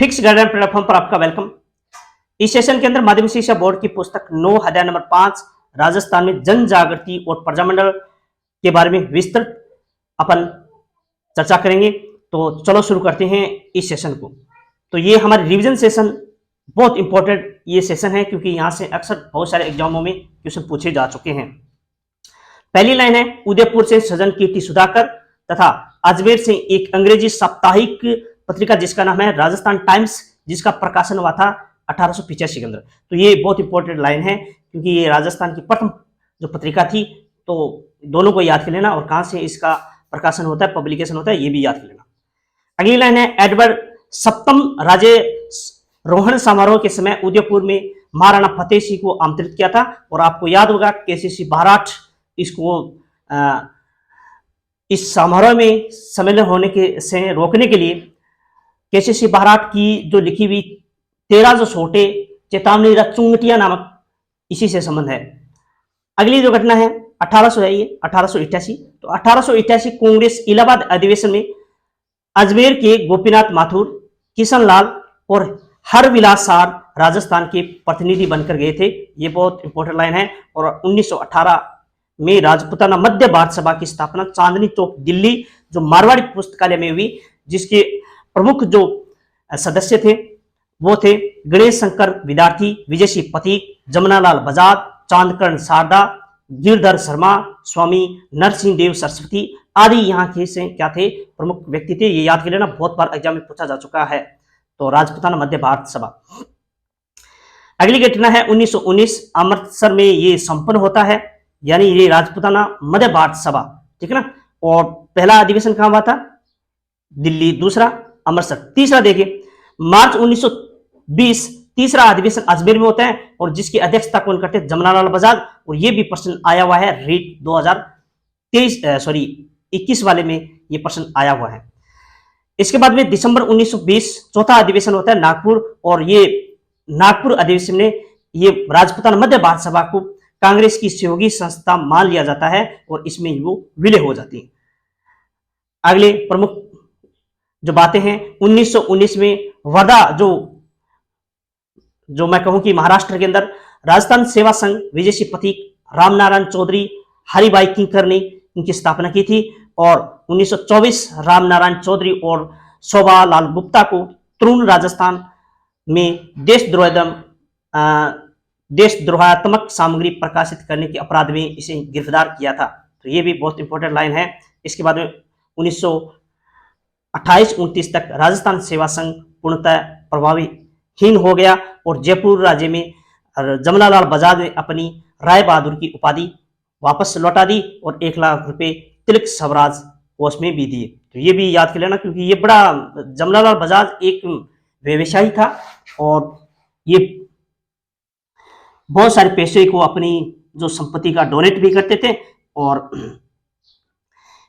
Fix guideline platform पर आपका welcome. इस सेशन के अंदर माध्यमिक शिक्षा बोर्ड की पुस्तक 9 अध्याय नंबर 5 राजस्थान में जन जागृति और प्रजामंडल के बारे में विस्तृत अपन चर्चा करेंगे। तो चलो शुरू करते हैं इस सेशन को। तो ये हमारी रिवीजन सेशन बहुत इंपॉर्टेंट ये सेशन है, क्योंकि यहाँ से अक्सर बहुत सारे एग्जामों में क्वेश्चन पूछे जा चुके हैं। पहली लाइन है, उदयपुर से सज्जन कीर्ति सुधाकर तथा अजमेर से एक अंग्रेजी साप्ताहिक पत्रिका जिसका नाम है राजस्थान टाइम्स, जिसका प्रकाशन हुआ था 1885 के अंदर। तो ये बहुत इंपॉर्टेंट लाइन है, क्योंकि ये राजस्थान की प्रथम जो पत्रिका थी। तो दोनों को याद कर लेना, और कहां से इसका प्रकाशन होता है, पब्लिकेशन होता है, ये भी याद कर लेना। अगली लाइन है, एडवर्ड सप्तम राजे रोहन समारोह के समय उदयपुर में महाराणा फतेह सिंह को आमंत्रित किया था, और आपको याद होगा केसीसी बाराठ इसको इस समारोह में सम्मिलित होने के से रोकने के लिए केसीसी बाराठ की जो लिखी हुई 13 जो छोटे चेतावनी चुंगटिया नामक, इसी से संबंध है। अगली जो घटना है 1888। तो 1888 कांग्रेस इलाहाबाद अधिवेशन में अजमेर के गोपीनाथ माथुर, किशन लाल और हरविलास सार राजस्थान के प्रतिनिधि बनकर गए थे। ये बहुत इंपॉर्टेंट लाइन है। और 1918 में राजपुताना मध्य भारत सभा की स्थापना चांदनी चौक दिल्ली जो मारवाड़ी पुस्तकालय में हुई, जिसके प्रमुख जो सदस्य थे वो थे गणेश शंकर विद्यार्थी, विजय सिंह पथिक, जमुनालाल बजाज, चांदकर्ण शारदा, गिरधर शर्मा, स्वामी नरसिंह देव सरस्वती आदि यहाँ के से क्या थे, प्रमुख व्यक्ति थे। ये याद कर लेना, बहुत बार एग्जाम में पूछा जा चुका है। तो राजपुताना मध्य भारत सभा। अगली घटना है 1919 अमृतसर में ये संपन्न होता है, यानी ये राजपुताना मध्य भारत सभा, ठीक है ना। और पहला अधिवेशन कहां हुआ था? दिल्ली। दूसरा अमृतसर। तीसरा देखिए, मार्च 1920 तीसरा अधिवेशन अजमेर में होता है, और जिसकी अध्यक्षता कौन करते हैं? जमुनालाल बजाज। और ये भी प्रश्न आया हुआ है रीट 2021 वाले में ये प्रश्न आया हुआ है। इसके बाद में दिसंबर 1920 चौथा अधिवेशन होता है नागपुर, और ये नागपुर अधिवेशन में ये राजपुताना मध्य भारत सभा को कांग्रेस की सहयोगी संस्था मान लिया जाता है, और इसमें वो विलय हो जाती है। अगले प्रमुख जो बातें हैं, 1919 में वर्धा जो मैं कहूं कि महाराष्ट्र के अंदर राजस्थान सेवा संघ, विजय सिंह पथिक, रामनारायण चौधरी, हरिभाई किंकर ने इनकी स्थापना की थी। और 1924 रामनारायण चौधरी और शोभा लाल गुप्ता को तृण राजस्थान में देशद्रोहात्मक सामग्री प्रकाशित करने के अपराध में इसे गिरफ्तार किया था। तो ये भी बहुत इंपॉर्टेंट लाइन है। इसके बाद में 1928-29 तक राजस्थान सेवा संघ पूर्णतः प्रभावहीन हो गया, और जयपुर राज्य में जमुनालाल बजाज ने अपनी राय बहादुर की उपाधि वापस लौटा दी, और 1 लाख रुपए तिलक स्वराज कोष में भी दिए। तो ये भी याद कर लेना, क्योंकि ये बड़ा जमुनालाल बजाज एक व्यवसायी था, और ये बहुत सारे पैसे को अपनी जो संपत्ति का डोनेट भी करते थे। और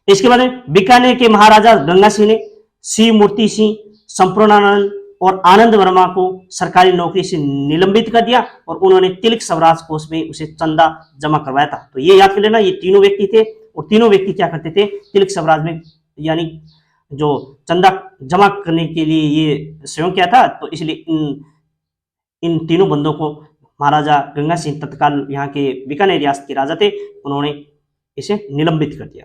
इसके बाद बीकानेर के महाराजा गंगा सिंह ने सी मूर्ति सिंह, संपूर्णानंद और आनंद वर्मा को सरकारी नौकरी से निलंबित कर दिया, और उन्होंने तिलक स्वराज कोष में उसे चंदा जमा करवाया था। तो ये याद कर लेना, ये तीनों व्यक्ति थे, और तीनों व्यक्ति क्या करते थे? तिलक स्वराज में यानी जो चंदा जमा करने के लिए ये स्वयं किया था। तो इसलिए इन तीनों बंदों को महाराजा गंगा सिंह, तत्काल यहाँ के बीकानेर रियासत के राजा थे, उन्होंने इसे निलंबित कर दिया।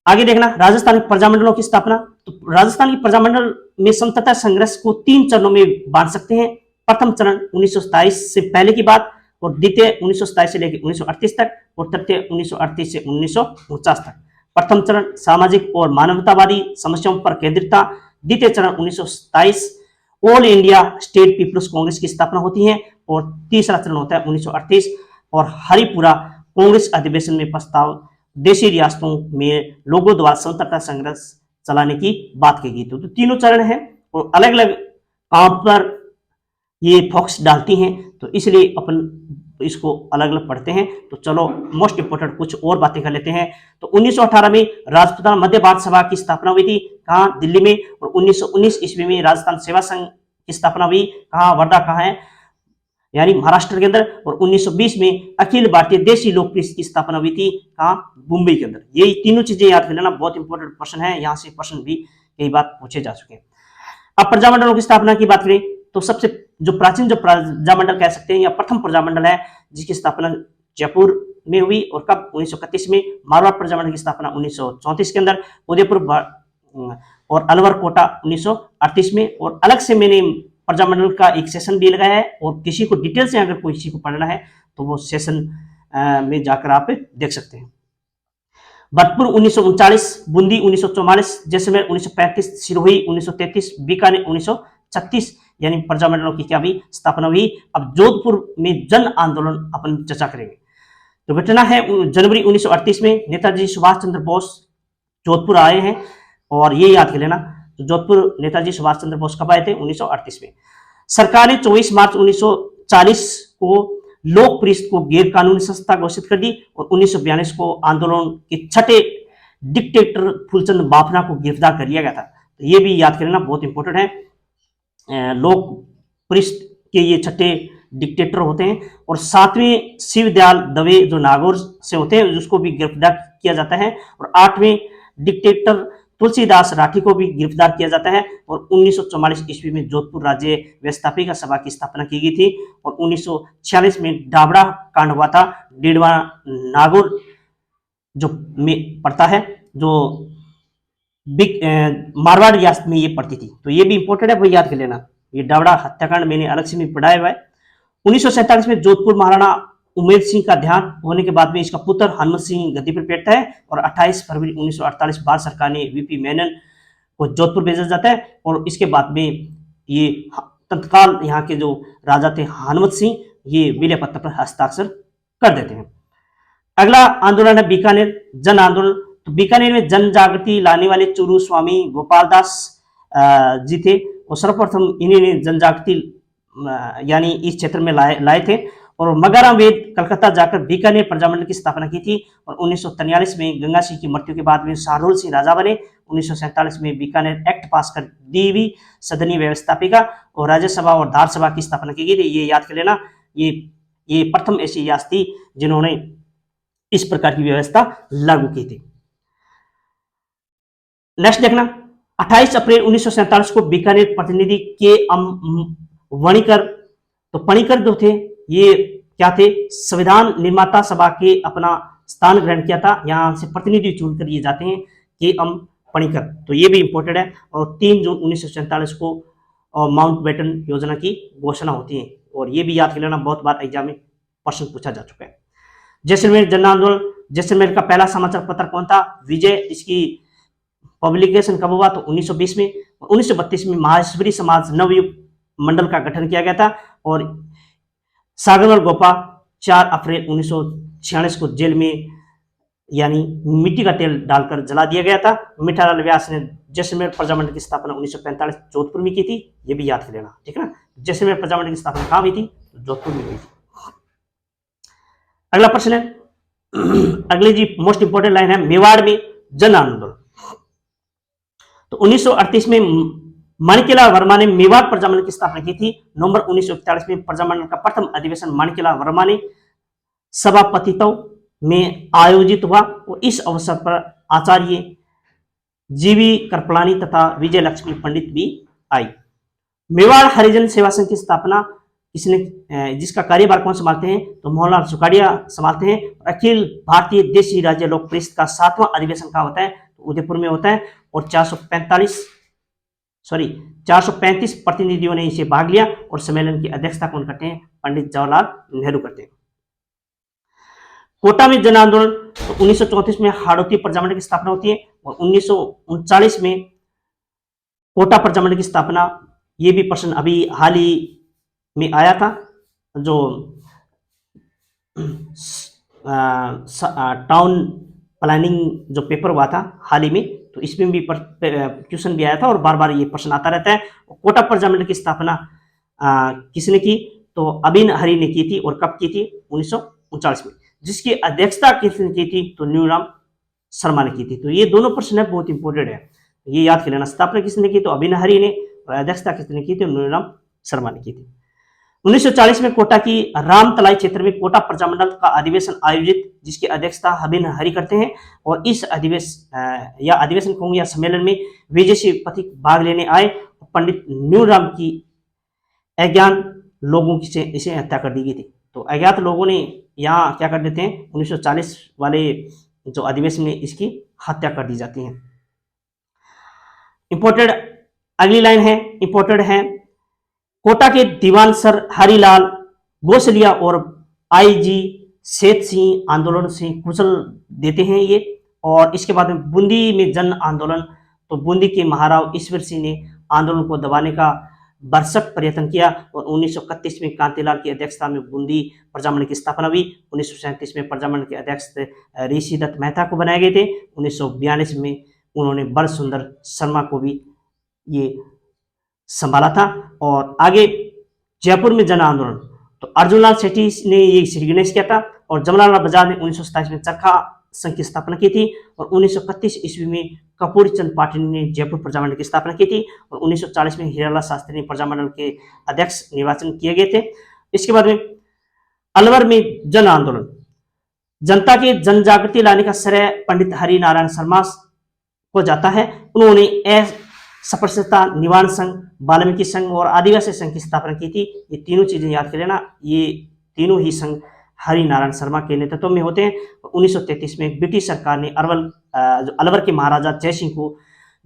आगे देखना, राजस्थान के प्रजामंडलों की स्थापना। तो राजस्थान की प्रजामंडल में स्वतंत्रता संघर्ष को 3 चरणों में बांट सकते हैं। प्रथम चरण 1927 से पहले की बात, और द्वितीय 1927 से लेकर 1938 तक, और तृतीय 1938 से 1949 तक। प्रथम चरण सामाजिक और मानवतावादी समस्याओं पर केंद्रित था। द्वितीय चरण 1927 All India State People's Congress की स्थापना होती है, और तीसरा चरण होता है 1938, और हरिपुरा कांग्रेस अधिवेशन में प्रस्ताव देशी रियासतों में लोगों द्वारा स्वतंत्रता संघर्ष चलाने की बात की गई। तो तीनों चरण है, और अलग अलग काम पर ये फोकस डालती हैं, तो इसलिए अपन इसको अलग अलग पढ़ते हैं। तो चलो मोस्ट इंपोर्टेंट कुछ और बातें कर लेते हैं। तो 1918 में राजपुताना मध्य भारत सभा की स्थापना हुई थी, कहाँ? दिल्ली में। और 1919 ईस्वी में राजस्थान सेवा संघ की स्थापना हुई, कहाँ? वर्धा, कहाँ है? यानी महाराष्ट्र के अंदर। और 1920 में अखिल भारतीय देशी लोक परिषद की स्थापना हुई थी, कहाँ? मुंबई के अंदर। ये तीनों चीजें याद कर लेना, बहुत इंपॉर्टेंट प्रश्न है, यहाँ से प्रश्न भी कई बार पूछे जा चुके हैं। अब प्रजामंडलों की स्थापना की बात करें तो सबसे जो प्राचीन जो प्रजामंडल कह सकते हैं या प्रथम प्रजामंडल है जिसकी स्थापना जयपुर में हुई और कब 1931 में। मारवाड़ प्रजामंडल की स्थापना 1934 के अंदर। उदयपुर और अलवर कोटा 1938 में। और अलग से मैंने प्रजामंडल का एक सेशन भी लगाया है और किसी को डिटेल से अगर कोई किसी को पढ़ना है तो वो सेशन में जाकर आप देख सकते हैं। भरतपुर 1939, बूंदी 1944, जैसलमेर 1935, सिरोही 1933, बीकानेर 1936 यानी प्रजामंडलों की क्या भी स्थापना हुई। अब जोधपुर में जन आंदोलन अपन चर्चा करेंगे। तो घटना है जनवरी 1938 में नेताजी सुभाष चंद्र बोस जोधपुर आए हैं और ये याद कर लेना तो जोधपुर नेताजी सुभाष चंद्र बोस कब आए थे 1938 में। सरकार ने 24 मार्च 1940 को लोक परिषद को गैर कानूनी संस्था घोषित कर दी और 1942 को आंदोलन के छठे डिक्टेटर फूलचंद बाफना को गिरफ्तार कर लिया गया था। तो ये भी याद कर लेना, बहुत इंपॉर्टेंट है। लोक परिषद के ये छठे डिक्टेटर होते हैं। और 7वें शिवदयाल दवे जो नागौर से होते हैं उसको भी गिरफ्तार किया जाता है। और 8वें डिक्टेटर तुलसीदास राठी को भी गिरफ्तार किया जाता है। और 1944 ईस्वी में जोधपुर राज्य व्यवस्थापिका सभा की स्थापना की गई थी। और 1946 में डाबड़ा कांड हुआ था। डीडवा नागौर जो में पड़ता है, जो मारवाड़ रियासत में ये पड़ती थी। तो ये भी इंपॉर्टेंट है, वो याद कर लेना। ये डाबड़ा हत्याकांड मैंने अलग से भी पढ़ाया हुआ है। 1947 में जोधपुर महाराणा उमेद सिंह का देहांत होने के बाद में इसका पुत्र हनुमत सिंह गद्दी पर बैठता है। और 28 फरवरी 1948 भारत सरकार ने वीपी मेनन को जोधपुर भेजा जाता है। और इसके बाद में ये तत्काल यहाँ के जो राजा थे हनुमत सिंह, ये विलय पत्र पर हस्ताक्षर कर देते हैं। अगला आंदोलन है बीकानेर जन आंदोलन। तो बीकानेर में जन जागृति लाने वाले चूरू स्वामी गोपाल दास जी थे और सर्वप्रथम इन्हीं ने जन जागृति यानी इस क्षेत्र में लाए थे। और मगाराम वेद कलकत्ता जाकर बीकानेर प्रजामंडल की स्थापना की थी। और 1943 में गंगा सिंह की मृत्यु के बाद में शाहरुल सिंह राजा बने। 1947 में बीकानेर एक्ट पास कर दी सदनी व्यवस्थापिका और राज्यसभा और धार सभा की स्थापना की गई थी। ये याद कर लेना, ये प्रथम ऐसी रियासत थी जिन्होंने इस प्रकार की व्यवस्था लागू की थी। नेक्स्ट देखना, 28 अप्रैल 1947 को बीकानेर प्रतिनिधि के वणिकर, तो पणिकर जो थे ये क्या थे, संविधान निर्माता सभा के अपना स्थान ग्रहण किया था। यहाँ से प्रतिनिधि चुनकर ये जाते हैं के पणिकर। तो ये भी इंपॉर्टेंट है। और 3 जून 1947 को माउंटबेटन योजना की घोषणा होती है। और ये भी याद कर लेना, बहुत बार एग्जाम में प्रश्न पूछा जा चुका है। जैसलमेर जन आंदोलन, जैसलमेर का पहला समाचार पत्र कौन था, विजय। इसकी पब्लिकेशन कब हुआ तो 1920 में। 1932 में महाश्वरी समाज नवयुग मंडल का गठन किया गया था। और सागरमल गोपा 4 अप्रैल 1946 को जेल में यानी मिट्टी का तेल डालकर जला दिया गया था। मिठालाल व्यास ने जैसलमेर प्रजामंडल की स्थापना 1945 जोधपुर में की थी। ये भी याद कर लेना, ठीक है ना। जैसलमेर प्रजामंडल की स्थापना कहाँ हुई थी, जोधपुर में हुई थी। अगला प्रश्न है, अगली जी मोस्ट इंपोर्टेंट लाइन है, मेवाड़ में जन आंदोलन। तो 1938 में माणिक्यलाल वर्मा ने मेवाड़ प्रजामंडल की स्थापना की थी। नवंबर 1941 में प्रजामंडल का प्रथम अधिवेशन माणिक्यलाल वर्मा ने सभापतित्व में आयोजित हुआ। और इस अवसर पर आचार्य जीवी कृपलानी तथा विजय लक्ष्मी पंडित भी आई। मेवाड़ हरिजन सेवा संघ की स्थापना किसने, जिसका कार्यभार कौन संभालते हैं तो मोहनलाल सुखाड़िया संभालते हैं। अखिल भारतीय देशी राज्य लोक परिषद का 7वां अधिवेशन कहाँ होता है तो उदयपुर में होता है। और 435 प्रतिनिधियों ने इसे भाग लिया। और सम्मेलन की अध्यक्षता कौन करते हैं, पंडित जवाहरलाल नेहरू करते हैं। कोटा में जन आंदोलन, तो 1934 में हाड़ौती प्रजामंडल की स्थापना होती है। और 1939 में कोटा प्रजामंडल की स्थापना, ये भी प्रश्न अभी हाल ही में आया था, जो टाउन प्लानिंग जो पेपर हुआ था हाल ही में, तो इसमें भी क्वेश्चन भी आया था और बार बार ये प्रश्न आता रहता है। कोटा प्रजामंडल की स्थापना किसने की तो अभिन हरि ने की थी। और कब की थी 1939 में। जिसकी अध्यक्षता किसने की थी तो न्यूराम शर्मा ने की थी। तो ये दोनों प्रश्न है, बहुत इंपॉर्टेंट है, ये याद कर लेना। स्थापना किसने की तो अभिन हरि ने, और अध्यक्षता किसने की थी न्यूराम शर्मा ने की थी। 1940 में कोटा की रामतलाई क्षेत्र में कोटा प्रजामंडल का अधिवेशन आयोजित, जिसकी अध्यक्षता अभिन हरि करते हैं। और इस अधिवेशन कहूँ या सम्मेलन में विजय पथिक भाग लेने आए। पंडित न्यूराम की अज्ञात लोगों से इसे हत्या कर दी गई थी। तो अज्ञात लोगों ने यहाँ क्या कर देते हैं, 1940 वाले जो अधिवेशन में इसकी हत्या कर दी जाती है। इंपोर्टेड अगली लाइन है, इंपोर्टेड है, कोटा के दीवान सर हरिलाल गोसलिया और आईजी सेठ सिंह आंदोलन से कुचल देते हैं ये। और इसके बाद में बूंदी में जन आंदोलन, तो बूंदी के महाराव ईश्वर सिंह ने आंदोलन को दबाने का भरसक प्रयत्न किया और 1931 में कांतिलाल की अध्यक्षता में बूंदी प्रजामंडल की स्थापना हुई। 1937 में प्रजामंडल के अध्यक्ष ऋषि दत्त मेहता को बनाए गए थे। 1942 में उन्होंने बड़ सुंदर शर्मा को भी ये संभाला था। और आगे जयपुर में जन आंदोलन, तो अर्जुनलाल सेठी ने ये श्री गणेश किया था और जमनालाल बजाज ने 1927 में चरखा संघ की स्थापना की थी और 1931 ईस्वी में कपूरी चंद पाटिल ने जयपुर प्रजामंडल की स्थापना की थी और 1940 में हीरालाल शास्त्री ने प्रजामंडल के अध्यक्ष निर्वाचन किए गए थे। इसके बाद में अलवर में जन आंदोलन, जनता के जन जागृति लाने का श्रेय पंडित हरि नारायण शर्मा को जाता है। उन्होंने अस्पृश्यता निवारण संघ, वाल्मीकि संघ और आदिवासी संघ की स्थापना की थी। ये तीनों चीजें याद कर लेना, ये तीनों ही संघ हरि नारायण शर्मा के नेतृत्व में होते हैं। 1933 में ब्रिटिश सरकार ने अलवर के महाराजा जय सिंह को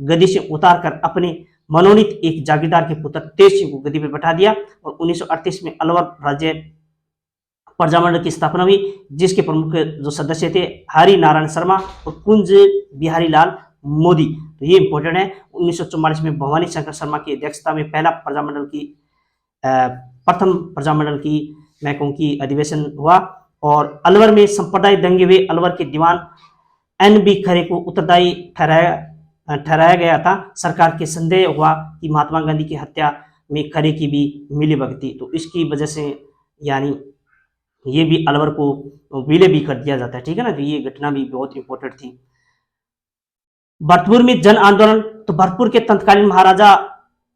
गद्दी से उतारकर अपने मनोनीत एक जागीरदार के पुत्र तेज सिंह को गद्दी पर बैठा दिया और 1938 में अलवर राज्य प्रजामंडल की स्थापना हुई, जिसके प्रमुख जो सदस्य थे हरि नारायण शर्मा और कुंज बिहारी लाल मोदी। तो ये इंपॉर्टेंट है। 1944 में भवानी शंकर शर्मा की अध्यक्षता में पहला प्रथम प्रजामंडल की मैं कहूँ कि अधिवेशन हुआ और अलवर में सांप्रदायिक दंगे हुए। अलवर के दीवान NB खरे को उत्तरदायी ठहराया गया था। सरकार के संदेह हुआ कि महात्मा गांधी की हत्या में खरे की भी मिलीभगत थी, तो इसकी वजह से यानी ये भी अलवर को विलय भी कर दिया जाता है, ठीक है ना। तो ये घटना भी बहुत इंपॉर्टेंट थी। भरतपुर में जन आंदोलन, तो भरतपुर के तत्कालीन महाराजा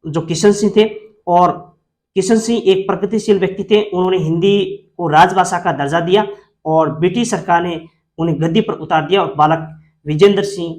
जो किशन सिंह थे और किशन सिंह एक प्रगतिशील व्यक्ति थे। उन्होंने हिंदी को राजभाषा का दर्जा दिया और ब्रिटिश सरकार ने उन्हें गद्दी पर उतार दिया और बालक विजेंद्र सिंह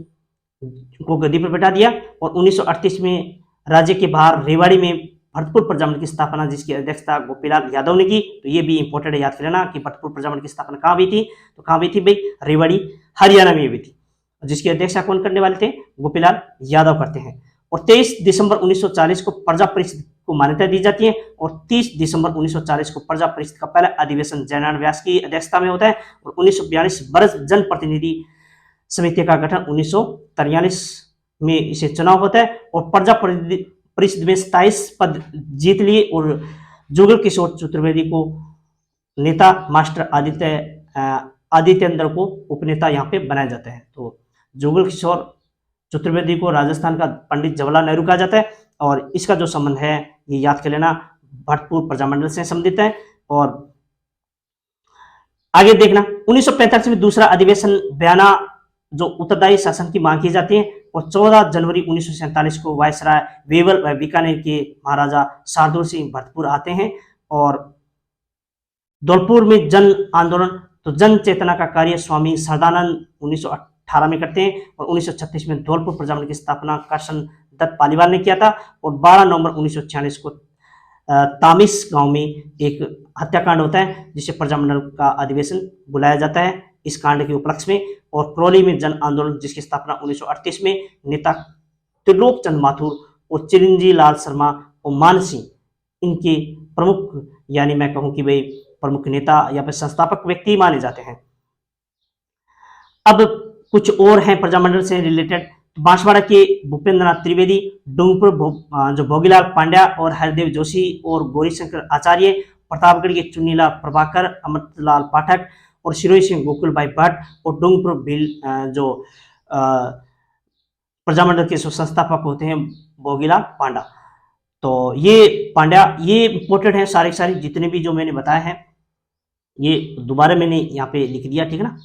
को गद्दी पर बैठा दिया और 1938 में राज्य के बाहर रेवाड़ी में भरतपुर प्रजामंडल की स्थापना, जिसकी अध्यक्षता गोपीलाल यादव ने की। तो ये भी इंपॉर्टेंट है, याद कर लेना कि भरतपुर प्रजामंडल की स्थापना कहाँ हुई थी, तो कहाँ हुई थी भाई, रेवाड़ी हरियाणा में हुई थी, जिसकी अध्यक्षता कौन करने वाले थे, गोपीलाल यादव करते हैं। और 23 दिसंबर 1940 को प्रजा परिषद को मान्यता दी जाती है और 30 दिसंबर 1940 को प्रजा परिषद का पहला अधिवेशन जयनारायण व्यास की अध्यक्षता में होता है और 1942 वर्ष जन प्रतिनिधि समिति का गठन 1943 में इसे चुनाव होता है और प्रजा परिषद में 27 पद जीत लिए और जुगल किशोर चतुर्वेदी को नेता, मास्टर आदित्येंद्र को उपनेता यहाँ पे बनाया जाता है। तो जुगल किशोर चतुर्वेदी को राजस्थान का पंडित जवाहरलाल नेहरू कहा जाता है और इसका जो संबंध है ये याद कर लेना, भरतपुर प्रजामंडल से संबंधित है। और आगे देखना 1945 में दूसरा अधिवेशन बयाना जो उत्तरदायी शासन की मांग की जाती है और 14 जनवरी 1947 को वायसराय वेवल व बीकानेर के महाराजा शार्दुल सिंह भरतपुर आते हैं और धौलपुर में जन आंदोलन, तो जन चेतना का कार्य स्वामी सरदानंद 1918 में करते हैं और 1936 में धौलपुर प्रजामंडल की स्थापना करशन दत्त पालीवाल ने किया था और 12 नवंबर 1946 को तामिस गांव में एक हत्याकांड होता है जिसे प्रजामंडल का अधिवेशन बुलाया जाता है इस कांड के उपलक्ष्य में। और करौली में जन आंदोलन जिसकी स्थापना 1938 में नेता त्रिलोक चंद माथुर और चिरंजी लाल शर्मा और मान सिंह इनके प्रमुख यानी मैं कहूं कि भाई प्रमुख नेता या फिर संस्थापक व्यक्ति माने जाते हैं। अब कुछ और हैं प्रजामंडल से रिलेटेड। बांसवाड़ा के भूपेंद्रनाथ त्रिवेदी, डूंगरपुर जो भोगीलाल पांड्या और हरदेव जोशी और गौरीशंकर आचार्य, प्रतापगढ़ के चुन्नीलाल प्रभाकर, अमृतलाल पाठक और सिरोही सिंह गोकुल भाई भट्ट और डूंगरपुर भील जो प्रजामंडल के संस्थापक होते हैं भोगीलाल पांडा। तो ये पांड्या ये इंपोर्टेंट है, सारे सारे जितने भी जो मैंने बताया है ये दोबारा मैंने यहाँ पे लिख दिया, ठीक है ना,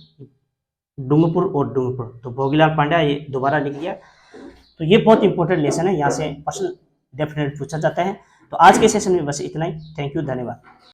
डूंगरपुर और डूंगरपुर, तो भोगीलाल पांड्या ये दोबारा लिख दिया। तो ये बहुत इंपॉर्टेंट लेसन है, यहाँ से क्वेश्चन डेफिनेटली पूछा जाता है। तो आज के सेशन में बस इतना ही। थैंक यू, धन्यवाद।